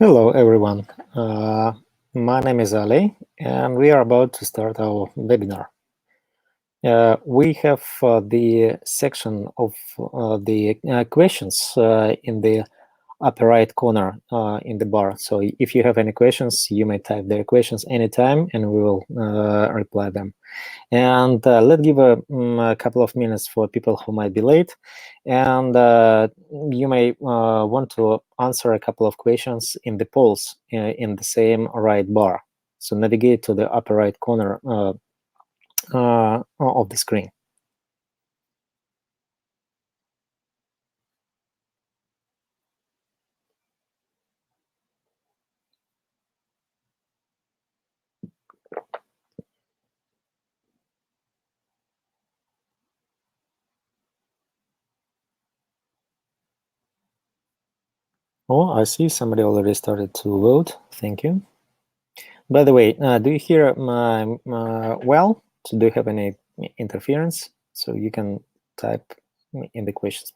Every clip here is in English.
Hello, everyone. My name is Ali, and we are about to start our webinar. We have the section of the questions in the upper right corner in the bar. So if you have any questions, you may type their questions anytime, and we will reply them. And let's give a couple of minutes for people who might be late. And you may want to answer a couple of questions in the polls in the same right bar. So navigate to the upper right corner of the screen. Oh, I see somebody already started to vote. Thank you. By the way, do you hear well? So do you have any interference? So you can type in the questions.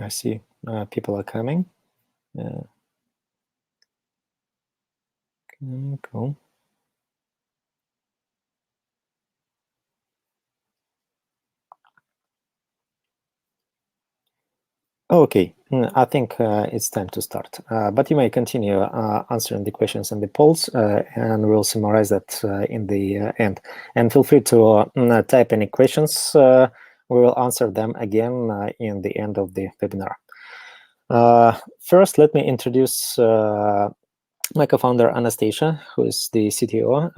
I see people are coming. Cool. Okay, I think it's time to start. But you may continue answering the questions in the polls, and we'll summarize that in the end. And feel free to type any questions. We will answer them again in the end of the webinar. First, let me introduce my co-founder Anastasia, who is the CTO,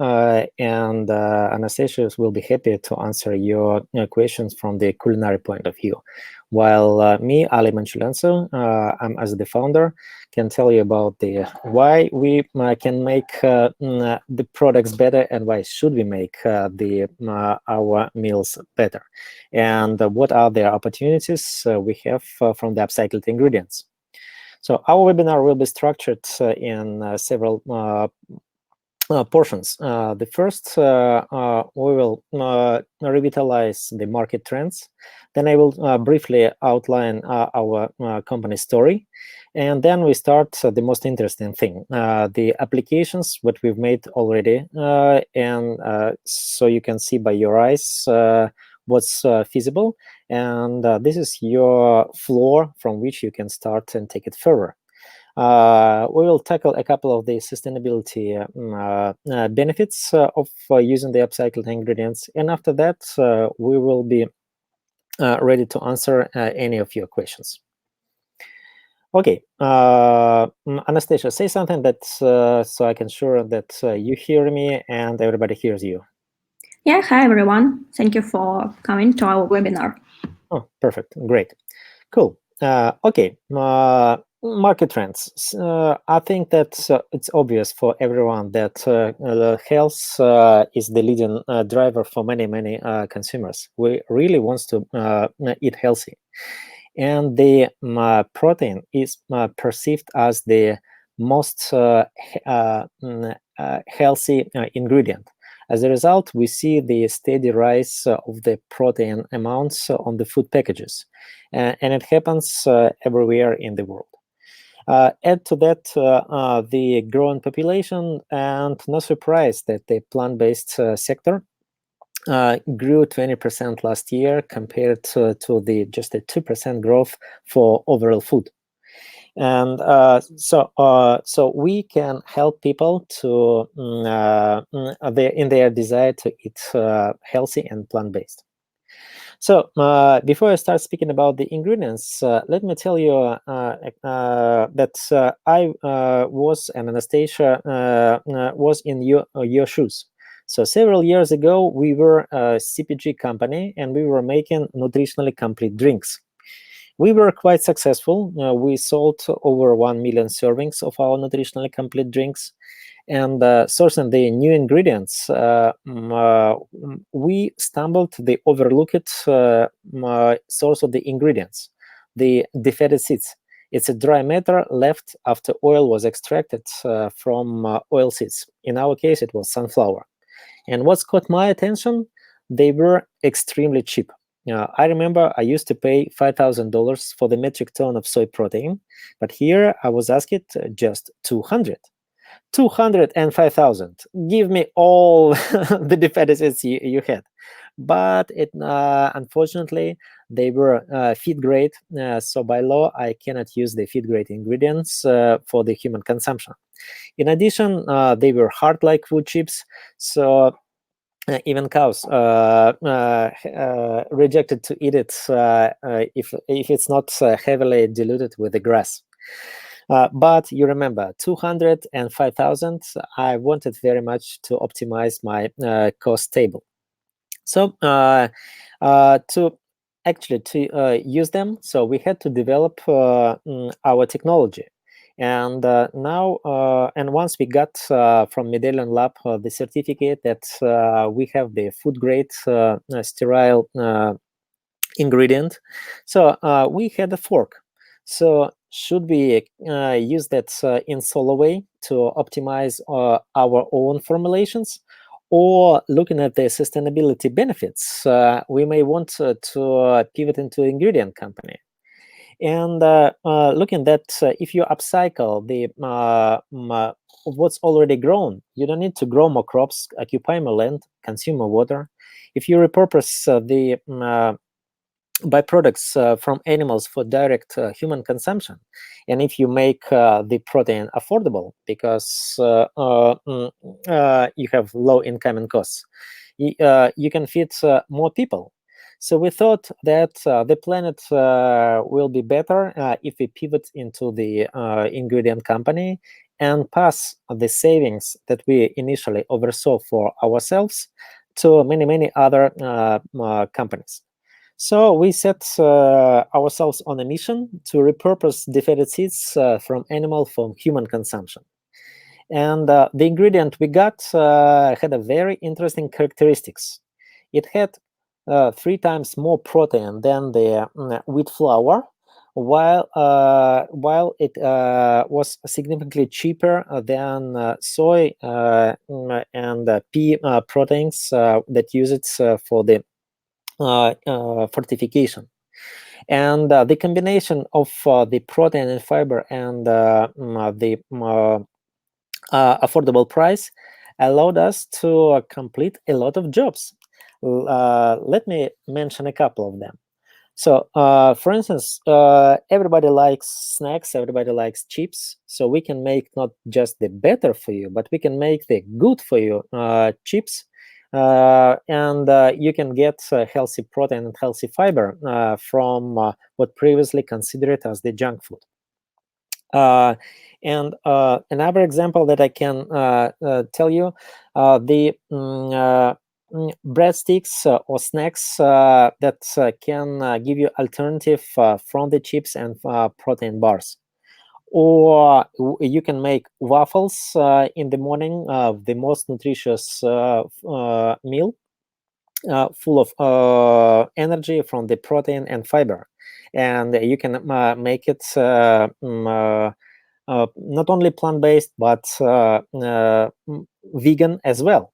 and Anastasia will be happy to answer your questions from the culinary point of view. While me, Ali Manchulenso, I'm as the founder, can tell you about the why we can make the products better and why should we make our meals better, and what are the opportunities we have from the upcycled ingredients. So our webinar will be structured in several portions. The first, we will revitalize the market trends. Then I will briefly outline our company story. And then we start the most interesting thing, the applications, what we've made already. And so you can see by your eyes what's feasible. And this is your floor from which you can start and take it further. We will tackle a couple of the sustainability benefits of using the upcycled ingredients. And after that, we will be ready to answer any of your questions. Okay, Anastasia, say something that so I can sure that you hear me and everybody hears you. Yeah, hi everyone. Thank you for coming to our webinar. Oh, perfect. Great. Cool. Okay. Market trends. I think that it's obvious for everyone that health is the leading driver for many consumers. We really want to eat healthy. And the protein is perceived as the most healthy ingredient. As a result, we see the steady rise of the protein amounts on the food packages, and it happens everywhere in the world. Add to that the growing population, and no surprise that the plant-based sector grew 20% last year compared to the just a 2% growth for overall food. And so we can help people to in their desire to eat healthy and plant-based. So before I start speaking about the ingredients, let me tell you that I was, and Anastasia was in your shoes. So several years ago, we were a CPG company, and we were making nutritionally complete drinks. We were quite successful. We sold over 1 million servings of our nutritionally complete drinks. and sourcing the new ingredients, we stumbled the overlooked source of the ingredients, the defatted seeds. It's a dry matter left after oil was extracted from oil seeds. In our case, it was sunflower. And what's caught my attention? They were extremely cheap. I remember I used to pay $5,000 for the metric ton of soy protein, but here I was asked just 200. 205,000. Give me all the deficits you had. But unfortunately, they were feed grade. So by law, I cannot use the feed grade ingredients for the human consumption. In addition, they were hard like wood chips. So even cows rejected to eat it if it's not heavily diluted with the grass. But you remember, 205,000, I wanted very much to optimize my cost table. So to use them, so we had to develop our technology. And now, and once we got from Medallion Lab the certificate that we have the food grade sterile ingredient, so we had a fork. So should we use that in solo way to optimize our own formulations? Or looking at the sustainability benefits, we may want to pivot into ingredient company. And looking that if you upcycle the what's already grown, you don't need to grow more crops, occupy more land, consume more water. If you repurpose the byproducts from animals for direct human consumption, and if you make the protein affordable because you have low income and costs, you can feed more people. So we thought that the planet will be better if we pivot into the ingredient company and pass the savings that we initially oversaw for ourselves to many other companies. So we set ourselves on a mission to repurpose defatted seeds from animal for human consumption. And the ingredient we got had a very interesting characteristics. It had 3 times more protein than the wheat flour, while it was significantly cheaper than soy and pea proteins that use it for the fortification. And the combination of the protein and fiber and the affordable price allowed us to complete a lot of jobs. Let me mention a couple of them. So, for instance, everybody likes snacks, everybody likes chips. So we can make not just the better for you, but we can make the good for you chips. And you can get healthy protein and healthy fiber from what previously considered as the junk food. And another example that I can tell you, the breadsticks or snacks that can give you alternative from the chips and protein bars. Or you can make waffles in the morning, the most nutritious meal, full of energy from the protein and fiber. And you can make it not only plant-based, but vegan as well.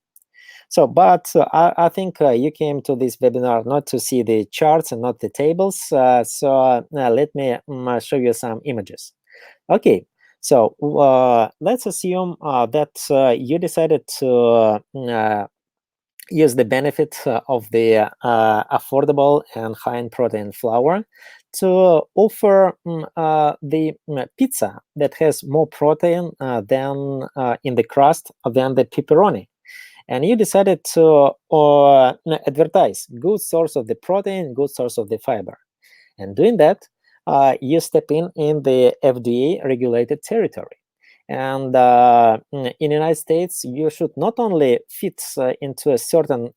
So, but I think you came to this webinar not to see the charts and not the tables. So let me show you some images. Okay, so let's assume that you decided to use the benefit of the affordable and high in protein flour to offer the pizza that has more protein than in the crust than the pepperoni. And you decided to advertise good source of the protein, good source of the fiber. And doing that, you step in the FDA regulated territory. And in the United States, you should not only fit into a certain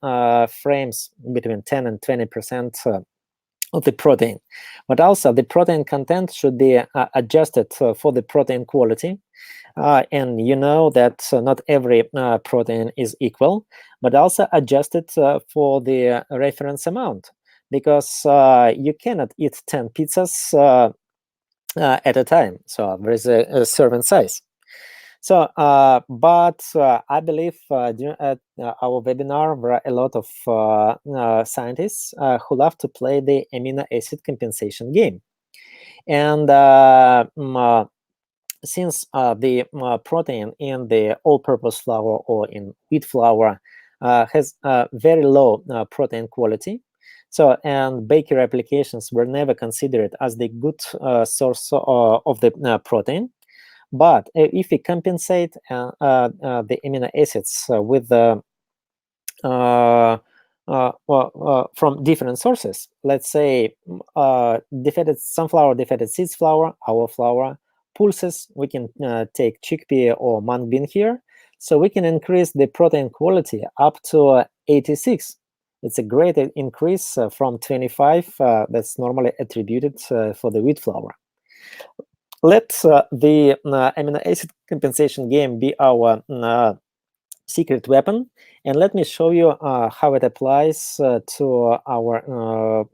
frames between 10 and 20% of the protein. But also the protein content should be adjusted for the protein quality. And you know that not every protein is equal, but also adjusted for the reference amount, because you cannot eat 10 pizzas at a time. So there is a serving size. So, but I believe during at our webinar, there are a lot of scientists who love to play the amino acid compensation game. And since the protein in the all-purpose flour or in wheat flour has very low protein quality, so and bakery applications were never considered as the good source of the protein. But if we compensate the amino acids with the from different sources, let's say defetted sunflower, defetted seeds flour, our flour, pulses, we can take chickpea or mung bean here. So we can increase the protein quality up to 86. It's a great increase from 25 that's normally attributed for the wheat flour. Let the amino acid compensation game be our secret weapon, and let me show you how it applies to our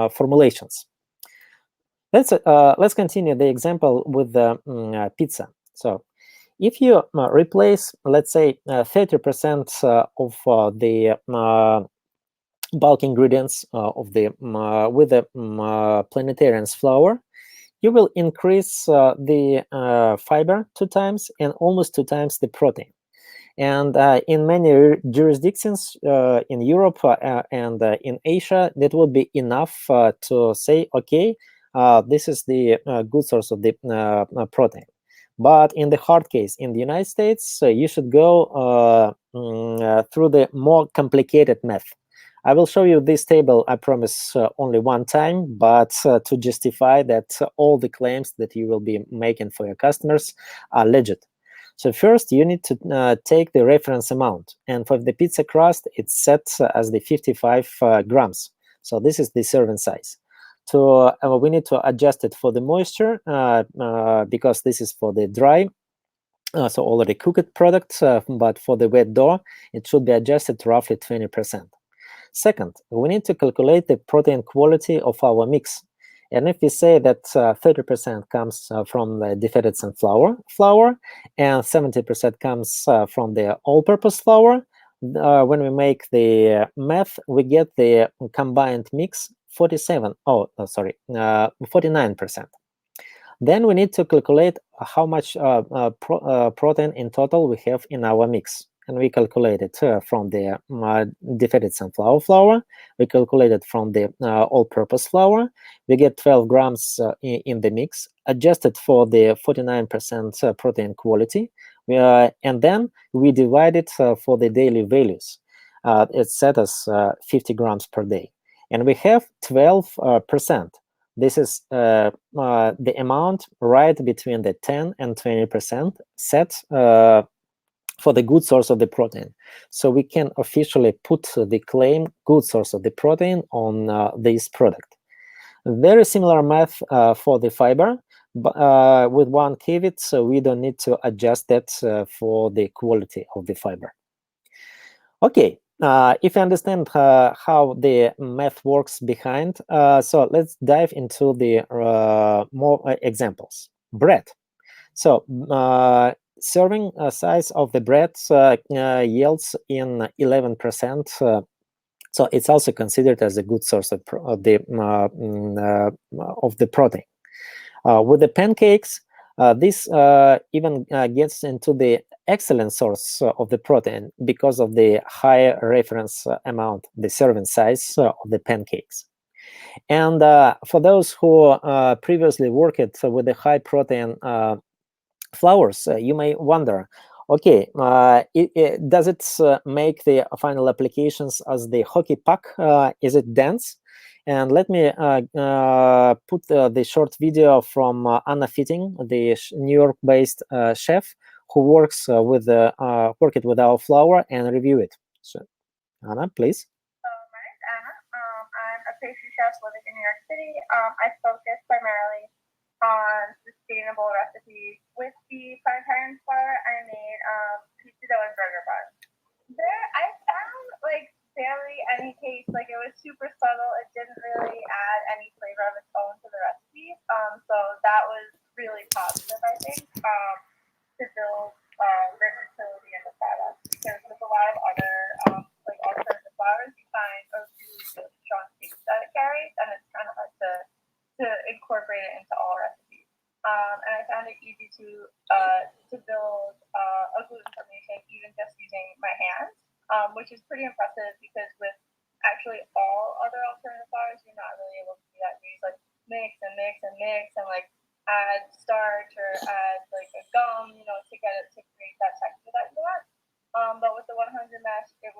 formulations. Let's continue the example with the pizza. So if you replace, let's say, 30% of the bulk ingredients of the with the Planetarians flour, you will increase the fiber 2 times and almost 2 times the protein. And in many jurisdictions in Europe and in Asia, that will be enough to say, okay, this is the good source of the protein. But in the hard case, in the United States, you should go through the more complicated math. I will show you this table, I promise, only one time, but to justify that all the claims that you will be making for your customers are legit. So first, you need to take the reference amount. And for the pizza crust, it's set as the 55 grams. So this is the serving size. We need to adjust it for the moisture because this is for the dry, so already cooked product. But for the wet dough, it should be adjusted to roughly 20%. Second, we need to calculate the protein quality of our mix. And if we say that 30% comes from the defetted sunflower flour and 70% comes from the all-purpose flour, when we make the math, we get the combined mix 49%. Then we need to calculate how much protein in total we have in our mix. And we calculate it from the defetted sunflower flour. We calculate it from the all-purpose flour. We get 12 grams in the mix, adjusted for the 49% protein quality. And then we divide it for the daily values. It's set as 50 grams per day. And we have 12%. This is the amount right between the 10 and 20% set for the good source of the protein. So we can officially put the claim good source of the protein on this product. Very similar math for the fiber, but with one caveat, so we don't need to adjust that for the quality of the fiber. Okay, if you understand how the math works behind, so let's dive into the more examples. Bread. So serving size of the bread yields in 11%. So it's also considered as a good source of the protein. With the pancakes, this even gets into the excellent source of the protein because of the higher reference amount, the serving size of the pancakes. And for those who previously worked with the high protein flours, you may wonder, okay, does it make the final applications as the hockey puck? Is it dense? And let me put the short video from Anna Fitting, the New York-based chef who works with our flour, and review it. So, Anna, please. My name is Anna. I'm a pastry chef living in New York City, I focus primarily on sustainable recipes. With the Planetarians flour, I made pizza dough and burger buns. There, I found like barely any taste. Like it was super subtle. It didn't really add any flavor of its own to the recipes. So that was really positive, I think, to build versatility in the product. Because with a lot of other like alternative flours, you find a really, really strong taste that it carries, and it's kind of hard to incorporate it into all recipes. And I found it easy to build a gluten formation even just using my hands, which is pretty impressive because with actually all other alternative flours, you're not really able to do that. You use like mix and mix and mix and like add starch or add like a gum, to get it to create that texture that you want. But with the 100 mesh, it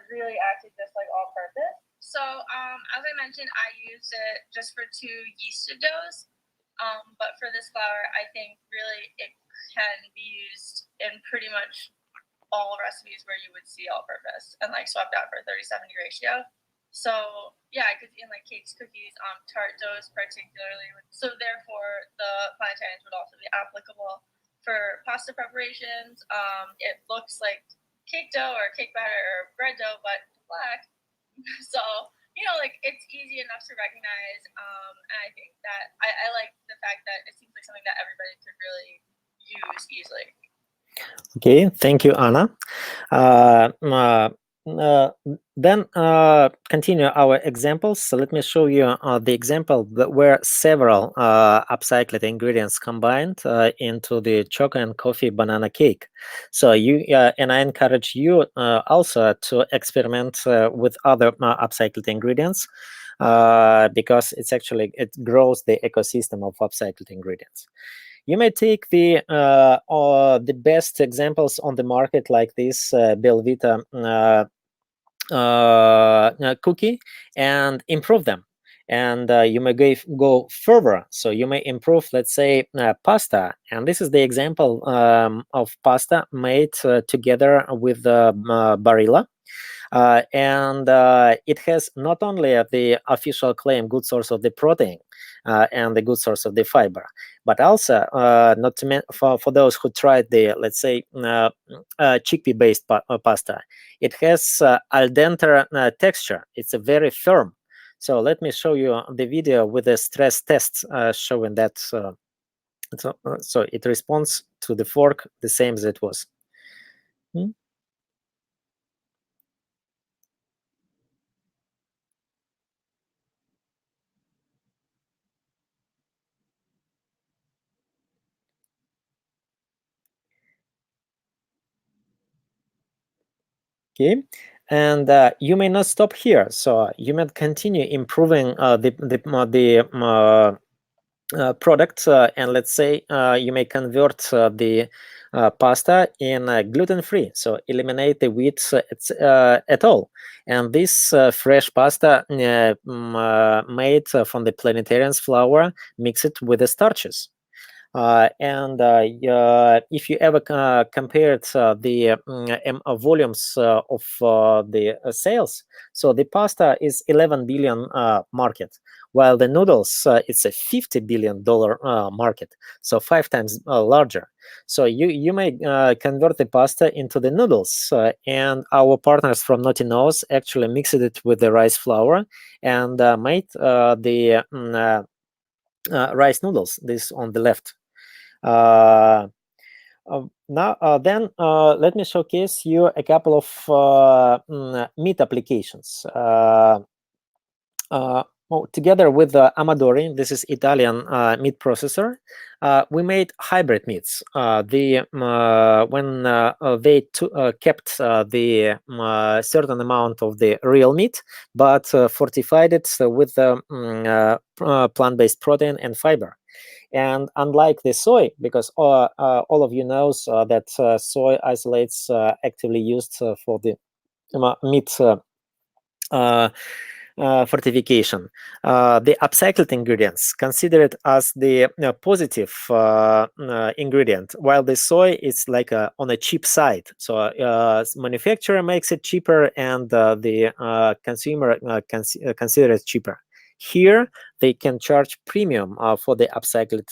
really acted just like all purpose. So as I mentioned, I used it just for 2 yeasted doughs. But for this flour, I think really it can be used in pretty much all recipes where you would see all-purpose and like swapped out for a 30-70 ratio. So yeah, I could see in like cakes, cookies, tart doughs particularly. So therefore, the Planetarians would also be applicable for pasta preparations. It looks like cake dough or cake batter or bread dough, but black. So like it's easy enough to recognize, and I think that I like the fact that it seems like something that everybody could really use easily. Okay, thank you, Anna. Then continue our examples. So let me show you the example where several upcycled ingredients combined into the chocolate and coffee banana cake. So and I encourage you also to experiment with other upcycled ingredients because it grows the ecosystem of upcycled ingredients. You may take the best examples on the market, like this Belvita cookie, and improve them. And you may go further. So you may improve, let's say, pasta. And this is the example of pasta made together with Barilla. And it has not only the official claim good source of the protein and the good source of the fiber, but also not to for those who tried the, let's say, chickpea-based pasta, it has al dente texture. It's a very firm. So let me show you the video with a stress test showing that. So it responds to the fork the same as it was. Okay, and you may not stop here. So you may continue improving the product, and let's say you may convert the pasta in gluten-free. So eliminate the wheat at all. And this fresh pasta made from the Planetarians flour, mix it with the starches. And if you ever compared the volumes of the sales, so the pasta is 11 billion market, while the noodles it's a $50 billion market, so 5 times larger. So you may convert the pasta into the noodles, and our partners from Naughty Nose actually mixed it with the rice flour and made the rice noodles. This on the left. Now, then let me showcase you a couple of meat applications. Together with Amadori, this is Italian meat processor, we made hybrid meats. When they kept the certain amount of the real meat, but fortified it with plant-based protein and fiber. And unlike the soy, because all of you knows that soy isolates actively used for the meat fortification. The upcycled ingredients considered as the positive ingredient, while the soy is like on a cheap side. So manufacturer makes it cheaper, and the consumer considers it cheaper. Here, they can charge premium for the upcycled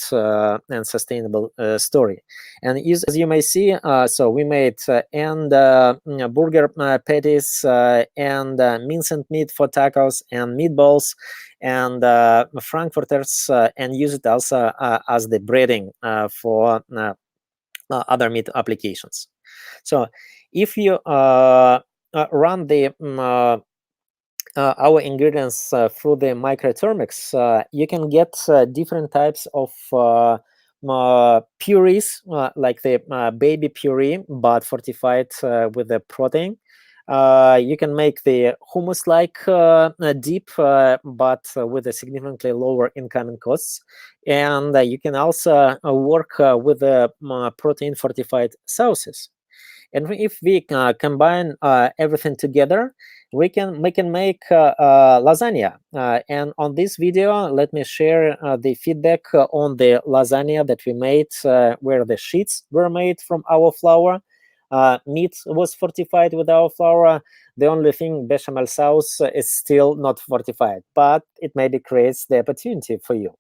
and sustainable story. And as you may see, so we made burger patties and minced meat for tacos and meatballs and frankfurters, and use it also as the breading for other meat applications. So if you run the our ingredients through the microthermics, you can get different types of purees, like the baby puree, but fortified with the protein. You can make the hummus-like dip, but with a significantly lower incoming costs. And you can also work with the protein-fortified sauces. And if we combine everything together, we can make lasagna. And on this video, let me share the feedback on the lasagna that we made, where the sheets were made from our flour. Meat was fortified with our flour. The only thing, bechamel sauce, is still not fortified, but it maybe creates the opportunity for you.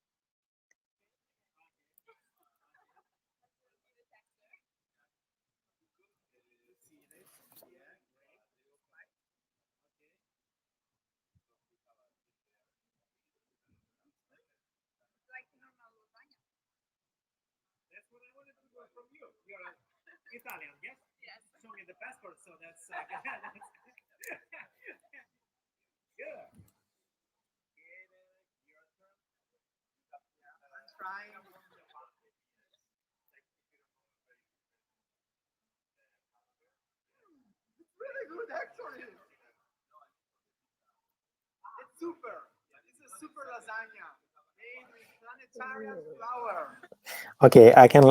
Italian, yes? Yes. Show me the passport, so that's good. I'm trying. It's really good, actually. It's super. It's a super lasagna made with planetarian flour. Okay, I can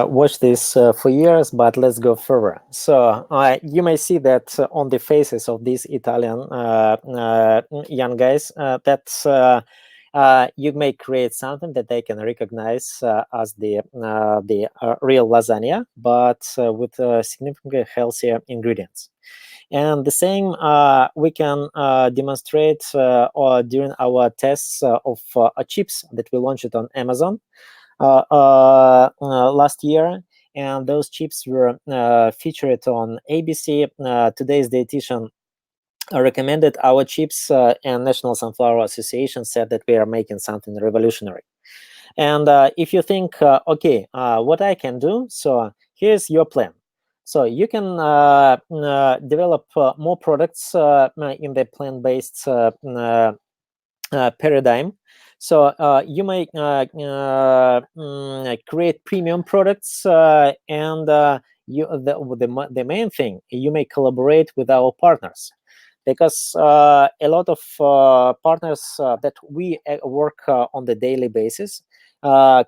watch this for years, but let's go further. So you may see that on the faces of these Italian young guys, that you may create something that they can recognize as the real lasagna, but with significantly healthier ingredients. And the same we can demonstrate or during our tests of chips that we launched on Amazon last year, and those chips were featured on ABC. Today's Dietitian recommended our chips, and National Sunflower Association said that we are making something revolutionary. And if you think, okay, what I can do, so here's your plan. So you can develop more products in the plant-based paradigm. So you may create premium products, and the main thing, you may collaborate with our partners, because a lot of partners that we work on the daily basis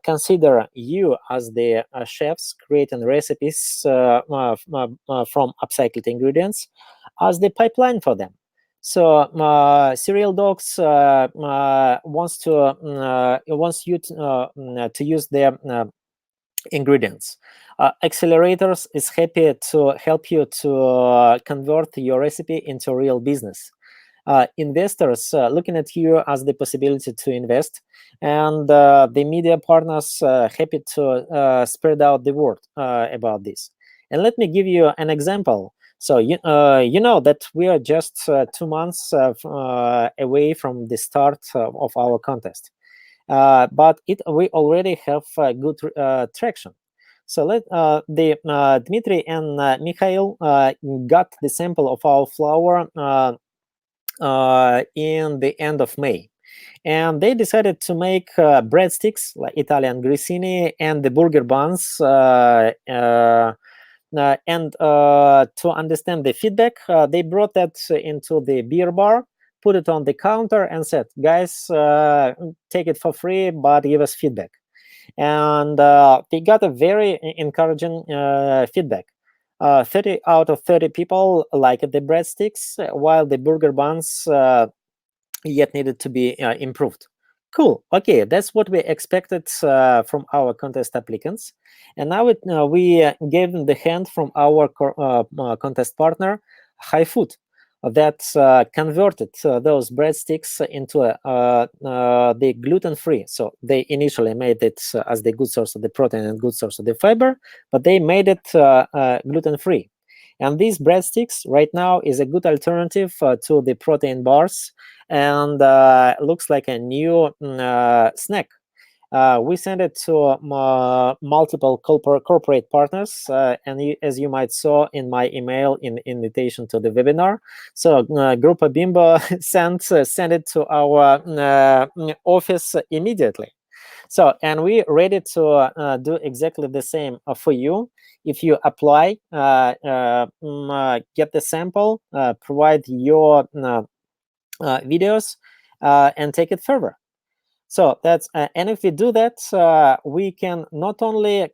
consider you as the chefs creating recipes from upcycled ingredients as the pipeline for them. So Cereal Dogs wants you to use their ingredients. Accelerators is happy to help you to convert your recipe into real business. Investors looking at you as the possibility to invest, and the media partners happy to spread out the word about this. And let me give you an example. So you know that we are just 2 months away from the start of our contest, but we already have good traction. So Dmitry and Mikhail got the sample of our flour in the end of May. And they decided to make breadsticks, like Italian grissini, and the burger buns. And to understand the feedback, they brought that into the beer bar, put it on the counter, and said, guys, take it for free, but give us feedback. And they got a very encouraging feedback. 30 out of 30 people liked the breadsticks, while the burger buns yet needed to be improved. Cool. Okay, that's what we expected from our contest applicants. And now we gave them the hint from our contest partner, High Food, that converted those breadsticks into the gluten-free. So they initially made it as the good source of the protein and good source of the fiber, but they made it gluten-free. And these breadsticks right now is a good alternative to the protein bars, and looks like a new snack. We send it to multiple corporate partners, and as you might saw in my email in invitation to the webinar. So Grupa Bimbo sent it to our office immediately. So, and we ready to do exactly the same for you. If you apply, get the sample, provide your videos, and take it further. So that's and if we do that, we can not only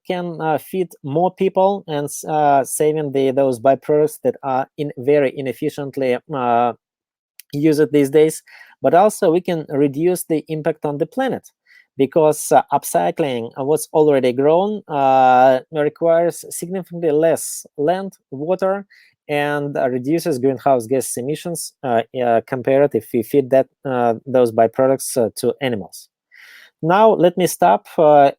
feed more people and saving those byproducts that are very inefficiently used these days, but also we can reduce the impact on the planet, because upcycling what's already grown requires significantly less land, water, and reduces greenhouse gas emissions compared if we feed those byproducts to animals. Now let me stop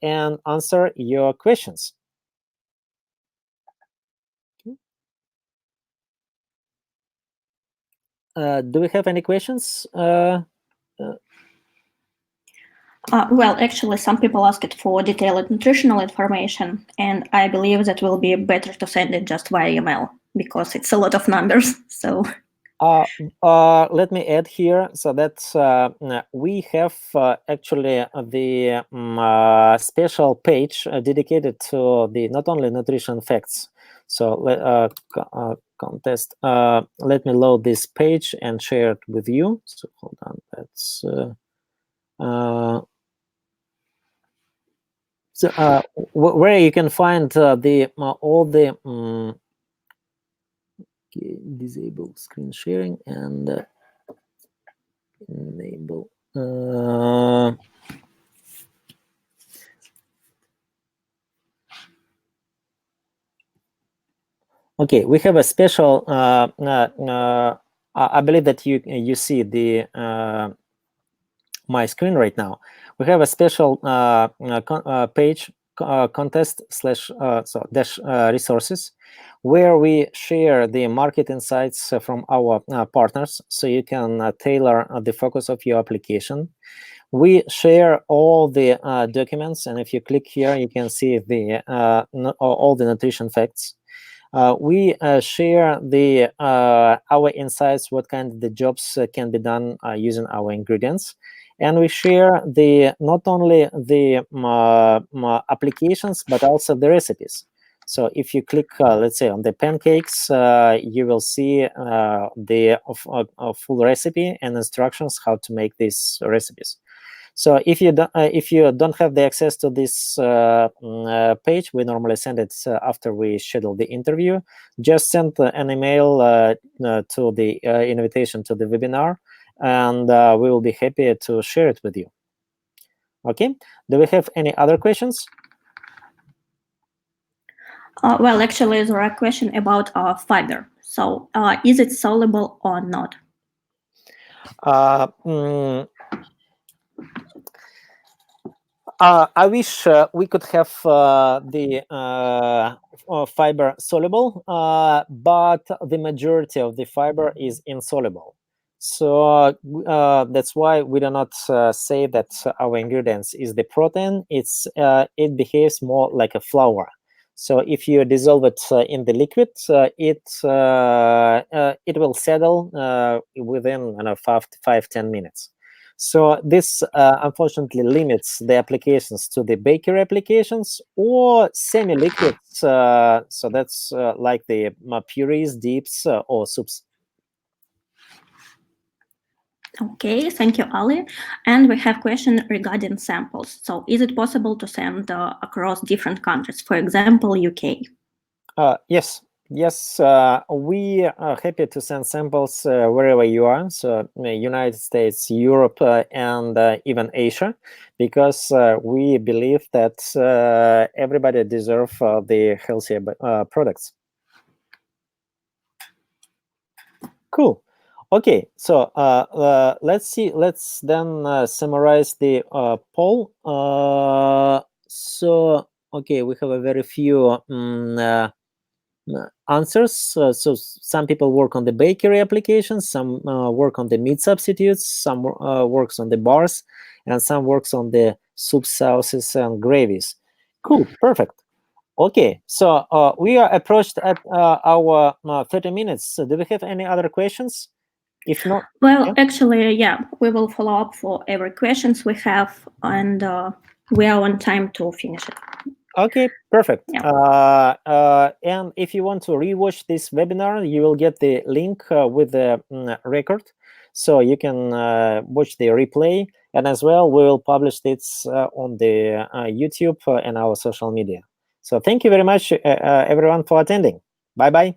and answer your questions. Do we have any questions? Well, actually, some people asked for detailed nutritional information, and I believe that will be better to send it just via email, because it's a lot of numbers. So let me add here, so that we have actually the special page dedicated to the not only nutrition facts. So contest. Let me load this page and share it with you. So hold on. That's so where you can find the all the disable screen sharing and enable. Okay, we have a special. I believe that you see the my screen right now. We have a special page contest / resources, where we share the market insights from our partners, so you can tailor the focus of your application. We share all the documents, and if you click here, you can see the all the nutrition facts. We share the our insights, what kind of the jobs can be done using our ingredients. And we share the not only the applications, but also the recipes. So if you click, let's say, on the pancakes, you will see the full recipe and instructions how to make these recipes. So if you don't have the access to this page, we normally send it after we schedule the interview. Just send an email to the invitation to the webinar, and we will be happy to share it with you. Okay, do we have any other questions? well, actually, there are questions about fiber. So is it soluble or not? I wish we could have the fiber soluble, but the majority of the fiber is insoluble. So that's why we do not say that our ingredients is the protein. It behaves more like a flour. So if you dissolve it in the liquid, it will settle within 5-10 minutes. So this unfortunately limits the applications to the bakery applications or semi-liquids. So that's like the purees, dips, or soups. Okay, thank you, Ali. And we have question regarding samples. So is it possible to send across different countries, for example, UK? Yes, Yes, we are happy to send samples wherever you are, so United States, Europe, and even Asia, because we believe that everybody deserves the healthier products. Cool. Okay, so let's see. Let's then summarize the poll. So, okay, we have a very few answers. So some people work on the bakery applications, some work on the meat substitutes, some works on the bars, and some works on the soup sauces and gravies. Cool, perfect. Okay, so we are approached at our 30 minutes. So do we have any other questions? If not, Well, yeah. actually, yeah, we will follow up for every questions we have, and we are on time to finish it. Okay, perfect. Yeah. And if you want to rewatch this webinar, you will get the link with the record, so you can watch the replay. And as well, we will publish this on the YouTube and our social media. So thank you very much, everyone, for attending. Bye-bye.